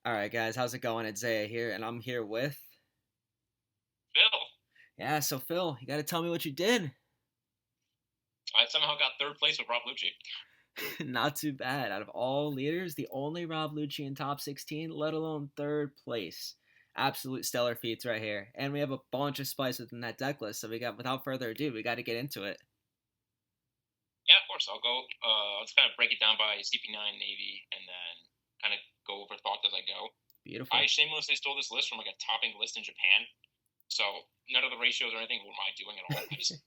All right, guys, how's it going? It's Zaya here, and I'm here with. Phil, Yeah, so Phil, you got to tell me what you did. I somehow got third place with Rob Lucci. Not too bad. Out of all leaders, the only Rob Lucci in top 16, let alone third place. Absolute stellar feats right here. And we have a bunch of spice within that deck list, so without further ado, we got to get into it. Yeah, of course. I'll go. I'll just kind of break it down by CP9 Navy, and then kind of go over thoughts as I go. I Beautiful. shamelessly stole this list from like a topping list in Japan, so none of the ratios or anything were my doing at all. I just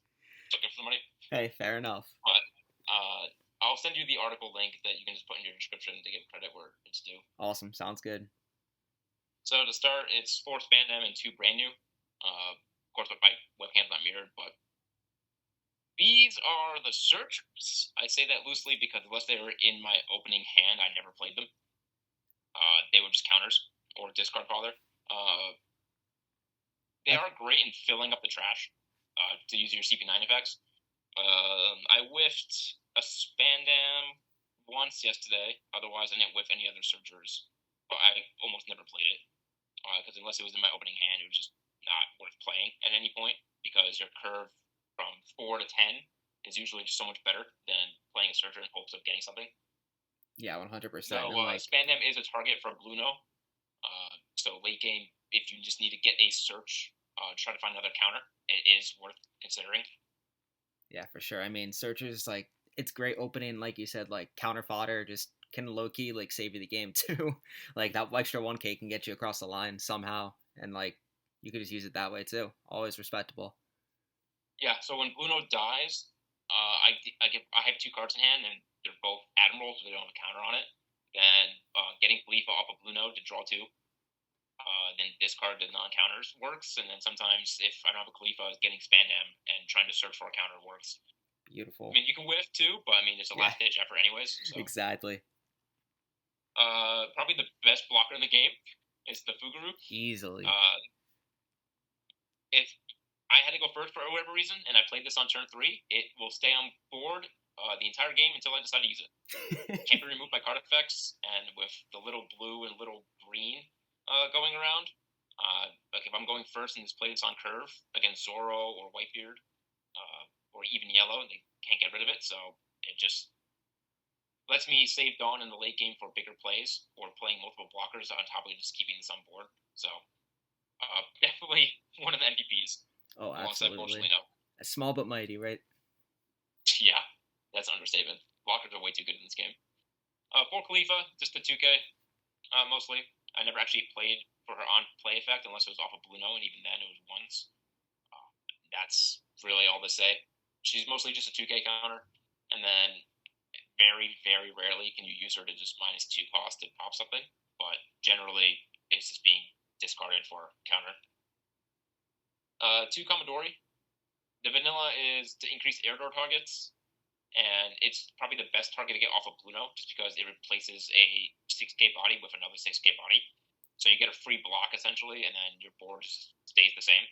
took it for the money. Hey, fair enough. But uh, I'll send you the article link that you can just put in your description to give credit where it's due. Awesome. Sounds good. So to start, it's 4 Spandam and 2 brand new. Of course, my webcam's not mirrored, but these are the searchers. I say that loosely because unless they were in my opening hand, I never played them. They were just counters or discard fodder. They I, are great in filling up the trash to use your CP9 effects. I whiffed a Spandam once yesterday. Otherwise, I didn't whiff any other searchers. But I almost never played it because unless it was in my opening hand, it was just not worth playing at any point because your curve from 4 to 10 is usually just so much better than playing a searcher in hopes of getting something. yeah, So 100%. And Spandam is a target for Bluno. So late game, if you just need to get a search, try to find another counter, it is worth considering. yeah, for sure. I mean, searchers, it's great opening, like you said, counter fodder, just can low key, save you the game, too. That extra 1K can get you across the line somehow. And, you could just use it that way, too. Always respectable. Yeah. So when Bluno dies, I have 2 cards in hand, and they're both admirals, so they don't have a counter on it. Then getting Khalifa off of Bluno to draw 2. Then discard the non-counters works, and then sometimes if I don't have a Khalifa, getting Spandam and trying to search for a counter works. I Beautiful. mean, you can whiff too, but I mean, it's a Yeah, last-ditch effort anyways. So, exactly. probably the best blocker in the game is the Fuguru. Easily. Uh, if I had to go first for whatever reason, and I played this on turn 3, it will stay on board the entire game until I decide to use it. Can't be removed by card effects, and with the little blue and little green going around, like if I'm going first and just play this on curve against Zoro or Whitebeard, or even Yellow, they can't get rid of it, so it just lets me save Dawn in the late game for bigger plays or playing multiple blockers on top of just keeping this on board. So definitely one of the MVPs Oh, alongside absolutely. Borsalino. Small but mighty, right? Yeah, that's an understatement. Blockers are way too good in this game. For Khalifa, just the 2K mostly. I never actually played for her on play effect unless it was off of Bluno, and even then it was once. That's really all to say. She's mostly just a 2K counter, and then very, very rarely can you use her to just -2 cost to pop something, but generally it's just being discarded for counter. 2 Commodore. The vanilla is to increase Airdoor targets, and it's probably the best target to get off of Bluno just because it replaces a 6K body with another 6K body. So you get a free block essentially, and then your board just stays the same.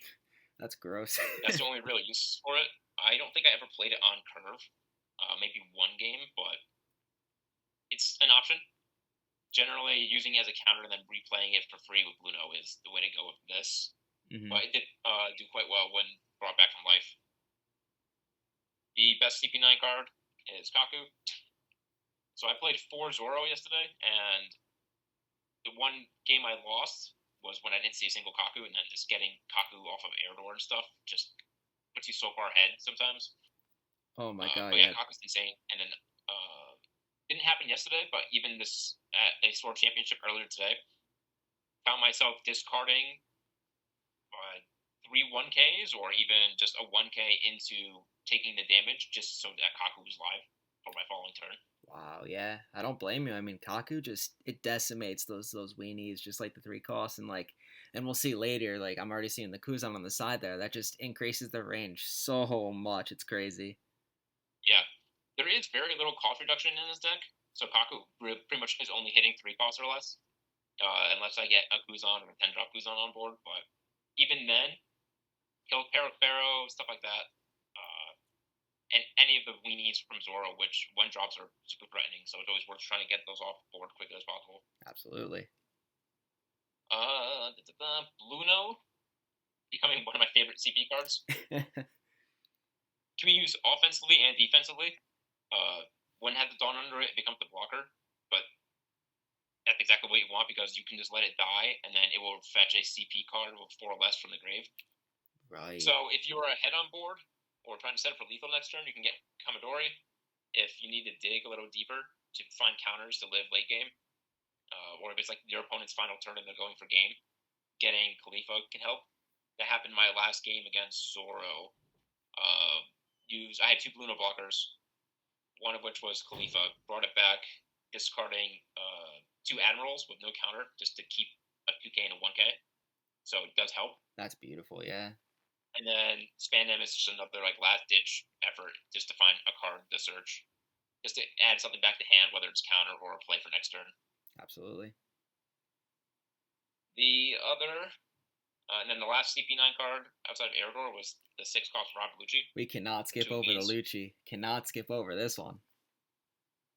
That's gross. That's the only real use for it. I don't think I ever played it on curve, maybe one game, but it's an option. Generally, using it as a counter and then replaying it for free with Bluno is the way to go with this. Hmm. But it did do quite well when brought back from life. The best CP9 card is Kaku. So I played 4 Zoro yesterday, and the one game I lost was when I didn't see a single Kaku, and then just getting Kaku off of Airdoor and stuff just puts you so far ahead sometimes. Oh my god, But yeah, yeah. Kaku's insane. And then didn't happen yesterday, but even this at a Sword Championship earlier today, found myself discarding 3 1Ks or even just a 1K into taking the damage just so that Kaku was live for my following turn. Wow, yeah. I don't blame you. I mean, Kaku just it decimates those weenies just like the 3 costs and we'll see later, I'm already seeing the Kuzan on the side there. That just increases the range so much. It's crazy. Yeah, there is very little cost reduction in this deck, so Kaku pretty much is only hitting 3 costs or less, unless I get a Kuzan or a 10-drop Kuzan on board. But even then, kill Pharaoh, stuff like that, and any of the weenies from Zoro, which 1 drops are super threatening, so it's always worth trying to get those off board quickly as possible. Absolutely. Bluno, becoming one of my favorite CP cards. Can be used offensively and defensively. When it has the Dawn under it, it becomes the blocker, but that's exactly what you want because you can just let it die, and then it will fetch a CP card with 4 or less from the grave. Right. So if you're ahead on board, or trying to set up for lethal next turn, you can get Kamidori. If you need to dig a little deeper to find counters to live late game, or if it's like your opponent's final turn and they're going for game, getting Khalifa can help. That happened in my last game against Zoro. I had 2 Bluno blockers, one of which was Khalifa. Brought it back, discarding 2 admirals with no counter just to keep a 2K and a 1K. So it does help. That's beautiful, yeah. And then Spandam is just another like last ditch effort just to find a card to search, just to add something back to hand, whether it's counter or a play for next turn. Absolutely. The other, and then the last CP9 card outside of Airdoor was the 6-cost Rob Lucci. We cannot skip over the Lucci. Cannot skip over this one.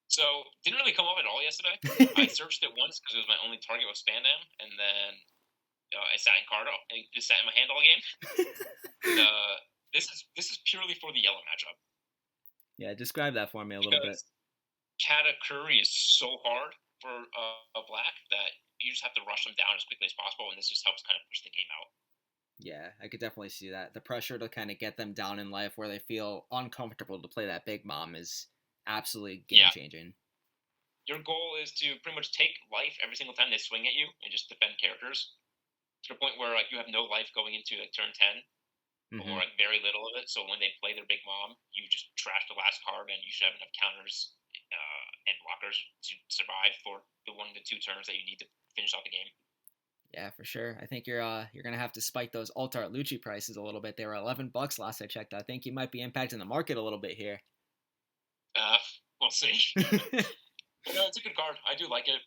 So, didn't really come up at all yesterday. I searched it once because it was my only target with Spandam, and then I sat in card. It just sat in my hand all game. This is purely for the yellow matchup. Yeah, describe that for me a little bit. Katakuri is so hard for a black that you just have to rush them down as quickly as possible, and this just helps kind of push the game out. Yeah, I could definitely see that. The pressure to kind of get them down in life where they feel uncomfortable to play that big mom is absolutely game-changing. Your goal is to pretty much take life every single time they swing at you and just defend characters to the point where like you have no life going into like turn 10 or like very little of it. So when they play their big mom, you just trash the last card and you should have enough counters and blockers to survive for the 1 to 2 turns that you need to finish off the game. Yeah, for sure. I think you're gonna have to spike those alt art Lucci prices a little bit. They were $11 last I checked. I think you might be impacting the market a little bit here. We'll see. No, it's a good card. I do like it.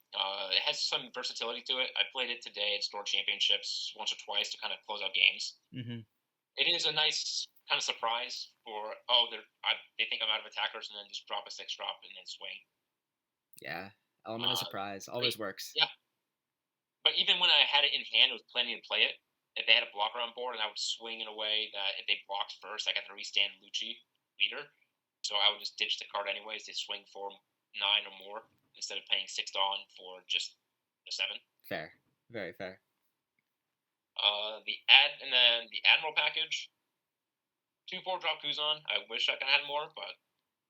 It has some versatility to it. I played it today at Store Championships once or twice to kind of close out games. It is a nice kind of surprise for they think I'm out of attackers and then just drop a 6-drop and then swing. Yeah, element of surprise always works. Yeah. But even when I had it in hand, it was plenty to play it. If they had a blocker on board, and I would swing in a way that if they blocked first, I got to restand Lucci leader. So I would just ditch the card anyways. They swing for 9 or more instead of paying 6 Dawn for just the 7. Fair, very fair. And then the Admiral package, 2 4-drop Kuzan. I wish I could have had more, but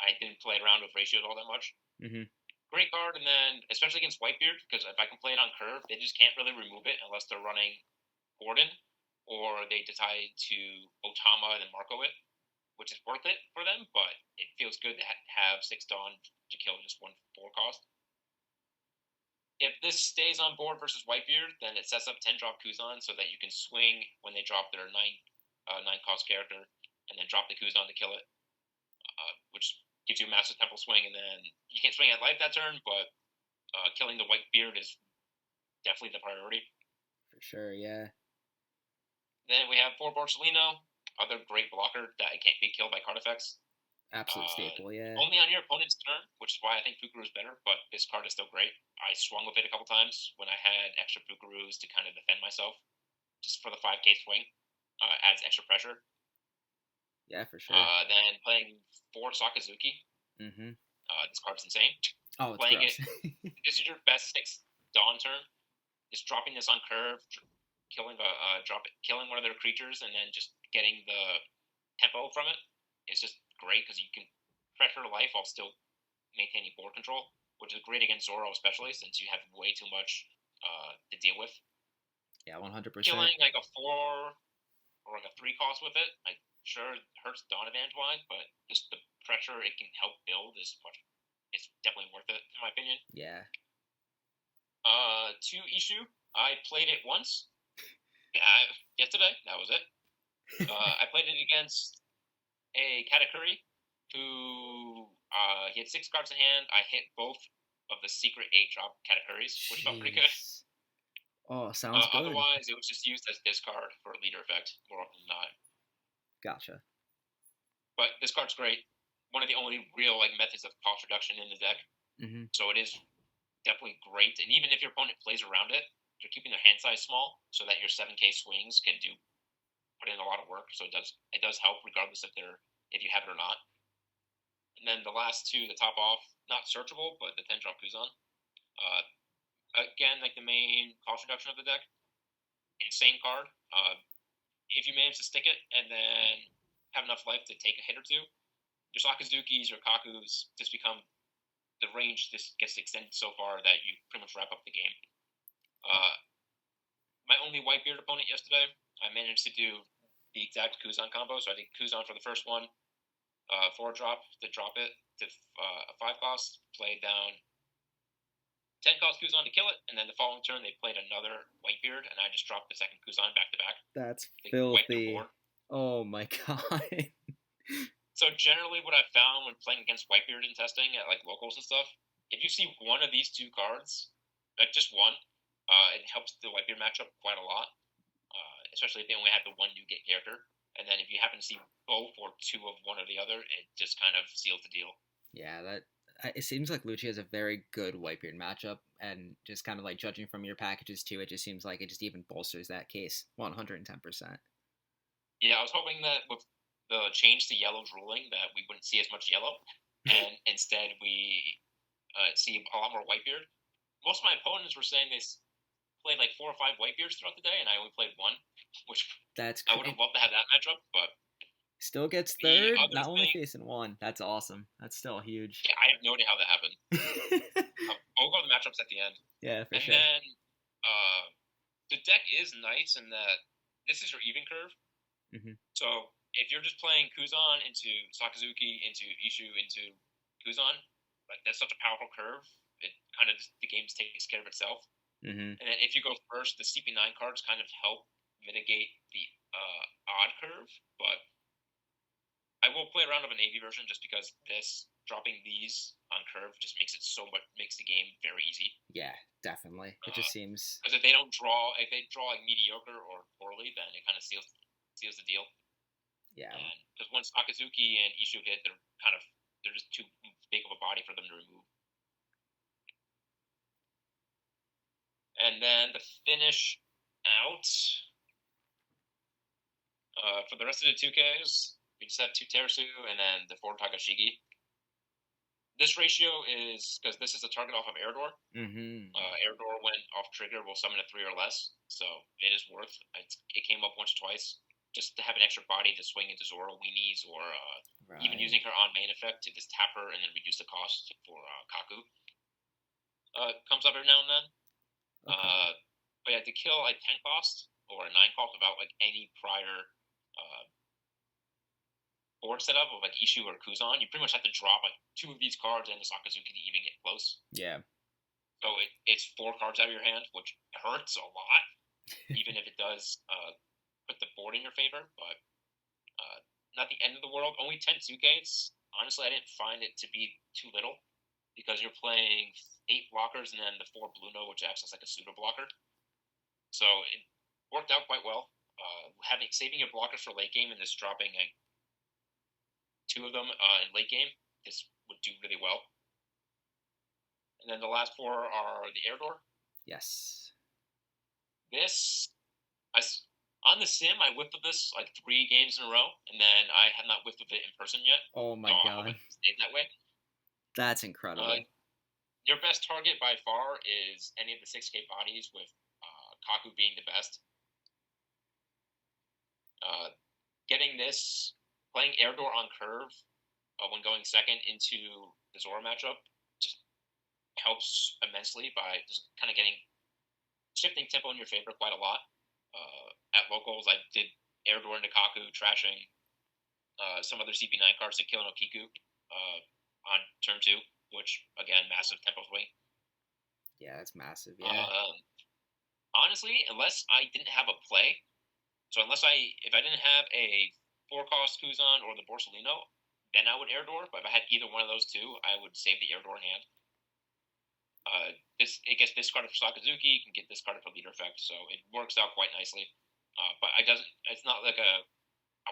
I didn't play around with ratios all that much. Great card, and then especially against Whitebeard, because if I can play it on curve, they just can't really remove it unless they're running Gordon, or they decide to Otama and then Marco it, which is worth it for them, but it feels good to have 6 Dawn to kill just 1 4 cost. If this stays on board versus Whitebeard, then it sets up 10-drop Kuzan so that you can swing when they drop their 9 cost character, and then drop the Kuzan to kill it, which gives you a massive temple swing, and then you can't swing at life that turn, but killing the Whitebeard is definitely the priority. For sure, yeah. Then we have 4 Borsellino, other great blocker that can't be killed by card effects. Absolute staple, yeah. Only on your opponent's turn, which is why I think Fukuru is better, but this card is still great. I swung with it a couple times when I had extra Fukurus to kind of defend myself, just for the 5K swing. Adds extra pressure. Yeah, for sure. Then playing 4 Sakazuki. This card's insane. Oh, it's playing gross. This is your best 6 Dawn turn. Just dropping this on curve, killing one of their creatures, and then just getting the tempo from it. It's just great because you can pressure life while still maintaining board control, which is great against Zoro, especially since you have way too much to deal with. Yeah, 100%. Killing like a 4 or like a 3 cost with it, like sure it hurts Dawn advantage wise, but just the pressure it can help build is it's definitely worth it in my opinion. Yeah. 2 Ishu, I played it once. Yesterday, that was it. I played it against a Katakuri who he had 6 cards in hand. I hit both of the secret 8-drop Katakuris, which felt pretty good. Oh, sounds good. Otherwise, it was just used as discard for a leader effect more often than not. Gotcha. But this card's great. One of the only real methods of cost reduction in the deck. So it is definitely great. And even if your opponent plays around it, they're keeping their hand size small so that your 7K swings can put in a lot of work. So it does help regardless if you have it or not. And then the last two, the top off, not searchable, but the 10 drop Kuzan. Again, like the main cost reduction of the deck, insane card. If you manage to stick it and then have enough life to take a hit or two, your Sakazukis, your Kakus just become the range just gets extended so far that you pretty much wrap up the game. My only Whitebeard opponent yesterday, I managed to do the exact Kuzan combo. So I did Kuzan for the first one, 4-drop to drop it to a 5-cost, played down 10-cost Kuzan to kill it, and then the following turn they played another Whitebeard, and I just dropped the second Kuzan back to back. That's filthy. Oh my god. So generally what I've found when playing against Whitebeard and testing at like locals and stuff, if you see one of these two cards, like just one, it helps the Whitebeard matchup quite a lot, especially if they only have the one new get character. And then if you happen to see both or two of one or the other, it just kind of seals the deal. Yeah, it seems like Lucci has a very good Whitebeard matchup, and just kind of like judging from your packages too, it just seems like it just even bolsters that case 110%. Yeah, I was hoping that with the change to yellow's ruling that we wouldn't see as much yellow, and instead we see a lot more Whitebeard. Most of my opponents were saying they played like 4 or 5 Whitebeards throughout the day, and I only played one, which I would have loved to have that matchup, but still gets third, not only facing one. That's awesome. That's still huge. Yeah, I have no idea how that happened. We'll go to the matchups at the end. Yeah, for sure. And then the deck is nice in that this is your even curve. Mm-hmm. So if you're just playing Kuzan into Sakazuki, into Ishu, into Kuzan, like that's such a powerful curve. It kind of the game takes care of itself. Mm-hmm. And then if you go first, the CP9 cards kind of help mitigate the odd curve. But I will play around of a Navy version just because dropping these on curve just makes the game very easy. Yeah, definitely. It just seems because if they draw like mediocre or poorly, then it kind of seals the deal. Yeah. Because once Akazuki and Ishu hit, they're just too big of a body for them to remove. And then to finish out, for the rest of the 2Ks, we just have 2 Terasu and then the 4 Takashigi. This ratio is, because this is a target off of Airdoor. Mm-hmm. Airdoor, when off trigger, will summon a 3 or less. So it is worth. It came up once or twice. Just to have an extra body to swing into Zoro weenies, or even using her on main effect to just tap her and then reduce the cost for Kaku. Comes up every now and then. Okay. But yeah, to kill a 10 cost or a 9 cost without like any prior board setup of like Ishu or Kuzan, you pretty much have to drop like 2 of these cards and the Sakazuki to even get close. Yeah. So it's 4 cards out of your hand, which hurts a lot, even if it does put the board in your favor, but not the end of the world. Only 10 2Ks. Honestly, I didn't find it to be too little because you're playing 8 blockers and then the 4 blue note, which acts as like a pseudo blocker. So it worked out quite well. Saving your blockers for late game and just dropping like 2 of them in late game, this would do really well. And then the last 4 are the Airdoor. Yes. On the sim, I whiffed of this like 3 games in a row, and then I have not whiffed of it in person yet. Oh my god. I stayed that way. That's incredible. Your best target by far is any of the 6K bodies, with Kaku being the best. Getting this, playing Airdoor on curve when going second into the Zoro matchup just helps immensely by just kind of shifting tempo in your favor quite a lot. At locals, I did Airdoor into Kaku, trashing some other CP9 cards to kill no Kiku on turn 2, which, again, massive tempo swing. Yeah, it's massive, yeah. Honestly, unless I didn't have a play, so if I didn't have a 4-cost Kuzan or the Borsalino, then I would Airdoor, but if I had either one of those two, I would save the Airdoor in hand. It gets discarded for Sakazuki, you can get discarded for leader effect, so it works out quite nicely. But it's not like I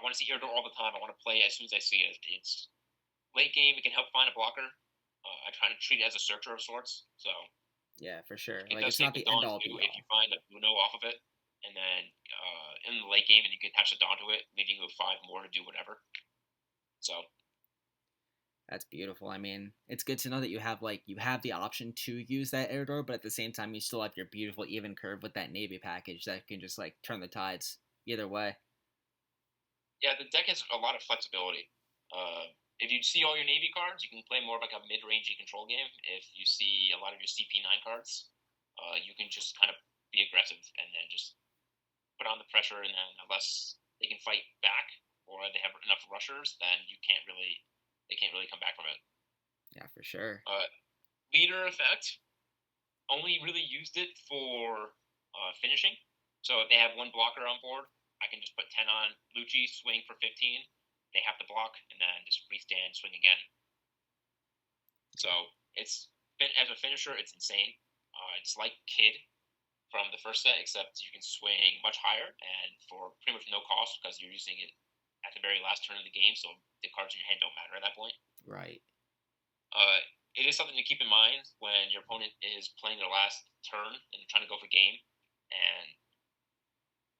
want to see Airdoor all the time, I want to play as soon as I see it. It's late game, it can help find a blocker. I try to treat it as a searcher of sorts, so Yeah, for sure. It Like does it's take not the the end Dawn all too be if you all. find a Uno off of it, and then in the late game, and you can attach the Dawn to it, leaving you with 5 more to do whatever. So That's beautiful. I mean, it's good to know that you have the option to use that Airdoor, but at the same time you still have your beautiful even curve with that Navy package that can just like turn the tides either way. yeah, the deck has a lot of flexibility. If you see all your Navy cards, you can play more of like a mid-rangey control game. If you see a lot of your CP9 cards, you can just kind of be aggressive and then just put on the pressure, and then unless they can fight back or they have enough rushers, then they can't really come back from it. Yeah, for sure. Leader effect only really used it for finishing. So if they have one blocker on board, I can just put 10 on Lucci, swing for 15. They have to block, and then just freestand, swing again. So it's as a finisher, it's insane. It's like Kid from the first set, except you can swing much higher and for pretty much no cost because you're using it at the very last turn of the game, so the cards in your hand don't matter at that point. Right. It is something to keep in mind when your opponent is playing their last turn and trying to go for game, and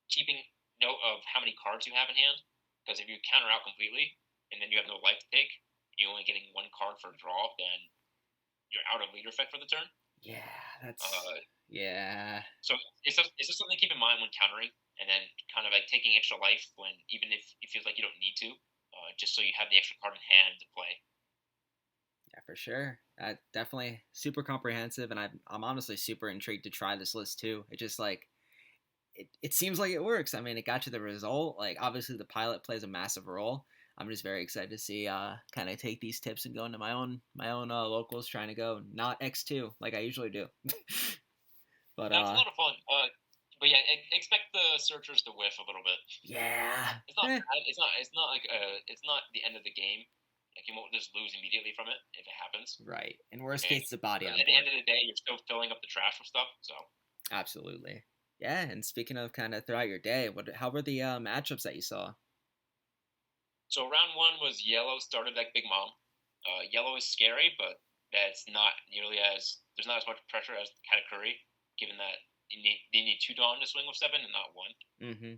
keeping note of how many cards you have in hand. Because if you counter out completely and then you have no life to take, and you're only getting one card for a draw, then you're out of leader effect for the turn. Yeah, that's yeah. So it's just something to keep in mind when countering, and then kind of like taking extra life when even if it feels like you don't need to, just so you have the extra card in hand to play. Yeah, for sure. Definitely super comprehensive, and I'm honestly super intrigued to try this list too. It just like it seems like it works. I mean, it got you the result. Like obviously the pilot plays a massive role. I'm just very excited to see kind of take these tips and go into my own locals trying to go not X2 like I usually do. But That's a lot of fun. But yeah, expect the searchers to whiff a little bit. yeah. It's not bad. It's not like it's not the end of the game. Like you won't just lose immediately from it if it happens. Right. In worst And case, it's a body on at the end board. of the day, you're still filling up the trash with stuff. So Absolutely. Yeah. And speaking of kind of throughout your day, how were the matchups that you saw? round one was yellow started like Big Mom. Yellow is scary, but that's not nearly as there's not as much pressure as Katakuri, given that they need 2 Dawn to swing with 7 and not 1. Mm-hmm.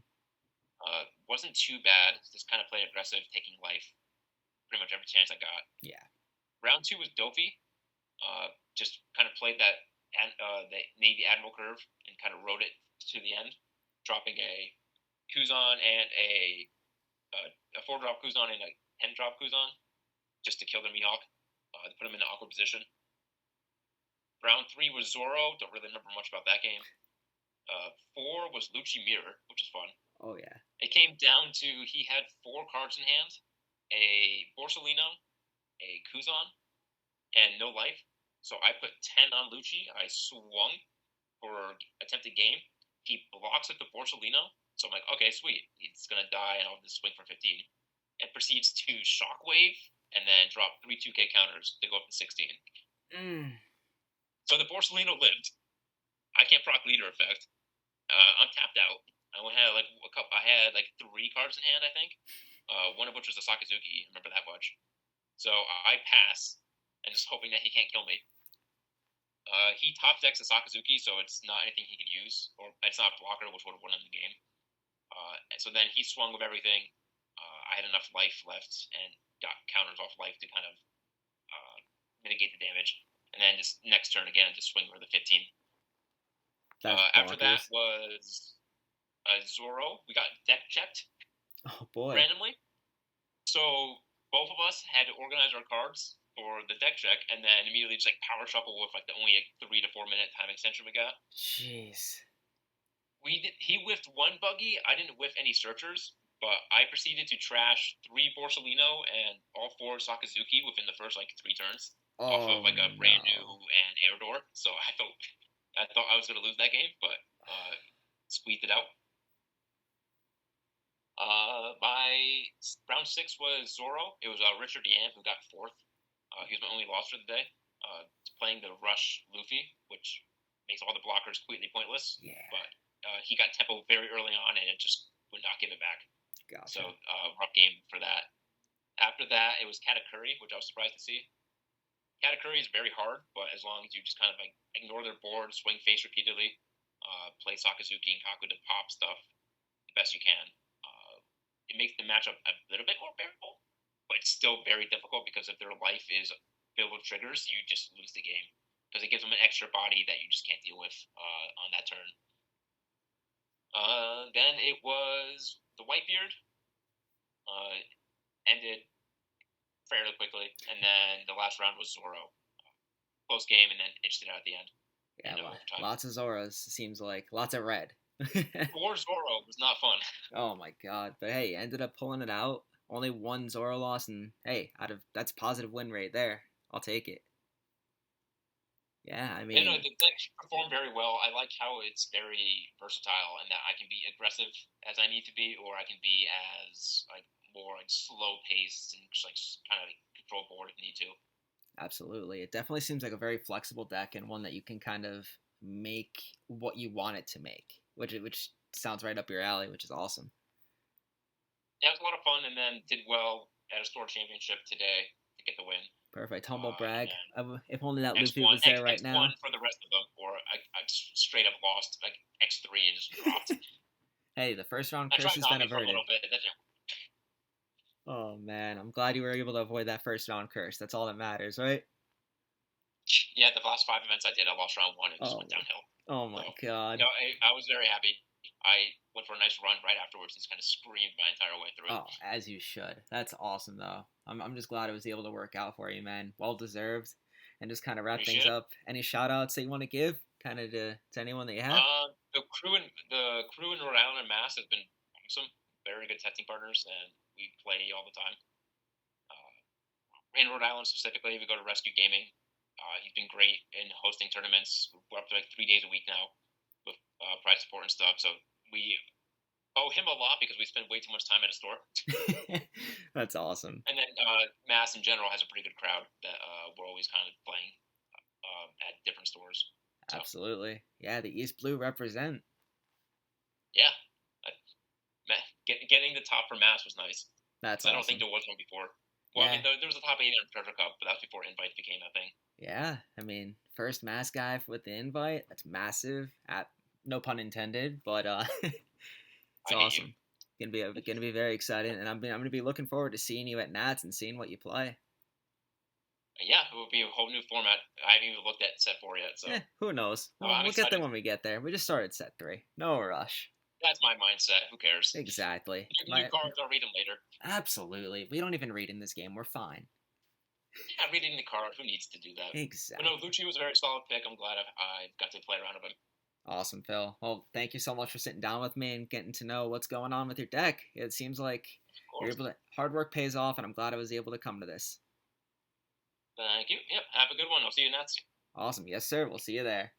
Wasn't too bad. Just kind of played aggressive, taking life pretty much every chance I got. Yeah. Round 2 was Dofi. Just kind of played that the Navy Admiral curve and kind of rode it to the end, dropping a Kuzan and a 4-drop Kuzan and a 10-drop Kuzan just to kill the Mihawk, to put him in an awkward position. Round 3 was Zoro. Don't really remember much about that game. 4 was Lucci Mirror, which is fun. Oh yeah. It came down to he had 4 cards in hand, a Borsellino, a Kuzan, and no life. So I put 10 on Lucci. I swung for attempted game. He blocks with the Borsellino. So I'm like, okay, sweet. He's going to die, and I'll just swing for 15. And proceeds to Shockwave and then drop 3 2K counters to go up to 16. So the Borsellino lived. I can't proc leader effect. I'm tapped out. I only had like a couple. I had like 3 cards in hand, I think. One of which was a Sakazuki. I remember that much. So I pass, and just hoping that he can't kill me. He top decks a Sakazuki, so it's not anything he can use, or it's not a blocker, which would have won him the game. And so then he swung with everything. I had enough life left and got counters off life to kind of mitigate the damage. And then just next turn again, just swing for the 15. After that was Zoro. We got deck checked. Oh boy. Randomly. So both of us had to organize our cards for the deck check, and then immediately just like power shuffle with like the only 3 to 4 minute time extension we got. Jeez. He whiffed 1 buggy. I didn't whiff any searchers, but I proceeded to trash 3 Borsellino and all 4 Sakazuki within the first like 3 turns off of like a brand new and Airdoor. So I thought I was going to lose that game, but squeezed it out. My round 6 was Zoro. It was Richard Dean who got 4th. He was my only loss for the day. Playing the Rush Luffy, which makes all the blockers completely pointless. Yeah. But he got tempo very early on, and it just would not give it back. Gotcha. So rough game for that. After that, it was Katakuri, which I was surprised to see. Katakuri is very hard, but as long as you just kind of like ignore their board, swing face repeatedly, play Sakazuki and Kaku to pop stuff the best you can, it makes the matchup a little bit more bearable, but it's still very difficult because if their life is filled with triggers, you just lose the game because it gives them an extra body that you just can't deal with on that turn. Then it was the Whitebeard. Ended fairly quickly, and then the last round was Zoro. Close game, and then itched it out at the end. Yeah, lots of Zoros, seems like. Lots of red. War Zoro was not fun. Oh my god. But hey, ended up pulling it out. Only one Zoro loss, and hey, that's positive win rate there. I'll take it. Yeah, I mean, the deck performed very well. I like how it's very versatile, and that I can be aggressive as I need to be, or I can be as like more like slow paced and just like kind of like control board if need to. Absolutely. It definitely seems like a very flexible deck and one that you can kind of make what you want it to make, which sounds right up your alley, which is awesome. Yeah, it was a lot of fun, and then did well at a store championship today to get the win. Perfect. Humble brag. If only that Luffy was there right now. X1 for the rest of them, or I just straight up lost like X3 and just dropped. Hey, the first round curse has been averted. Oh man, I'm glad you were able to avoid that first round curse. That's all that matters, right? Yeah, the last 5 events I did, I lost round 1 and just went downhill. Oh my god. No, I was very happy. I went for a nice run right afterwards and just kind of screamed my entire way through. Oh, as you should. That's awesome, though. I'm just glad it was able to work out for you, man. Well deserved. And just kind of wrap things up. Any shout outs that you want to give, kind of to anyone that you have? The crew in Rhode Island and Mass have been awesome. Very good testing partners, and we play all the time. In Rhode Island specifically, we go to Rescue Gaming. He's been great in hosting tournaments. We're up to like 3 days a week now with prize support and stuff. So we owe him a lot because we spend way too much time at a store. That's awesome. And then Mass in general has a pretty good crowd that we're always kind of playing at different stores. So. Absolutely. Yeah, the East Blue represent. Yeah. Getting the top for Mass was nice. That's awesome. I don't think there was one before. Well, yeah. I mean, there was a top 8 in Treasure Cup, but that was before invites became a thing. Yeah, I mean, first Mass guy with the invite, that's massive. No pun intended, but it's awesome. Gonna be very exciting, and I'm gonna be looking forward to seeing you at Nats and seeing what you play. Yeah, it will be a whole new format. I haven't even looked at set 4 yet, so who knows? We'll get there when we get there. We just started set 3. No rush. That's my mindset. Who cares? Exactly. New cards, I'll read them later. Absolutely. We don't even read in this game. We're fine. Yeah, reading the card. Who needs to do that? Exactly. But no, Lucci was a very solid pick. I'm glad I got to play around with him. Awesome, Phil. Well, thank you so much for sitting down with me and getting to know what's going on with your deck. It seems like you're able to, hard work pays off, and I'm glad I was able to come to this. Thank you. Yep. Have a good one. I'll see you next. Awesome. Yes, sir. We'll see you there.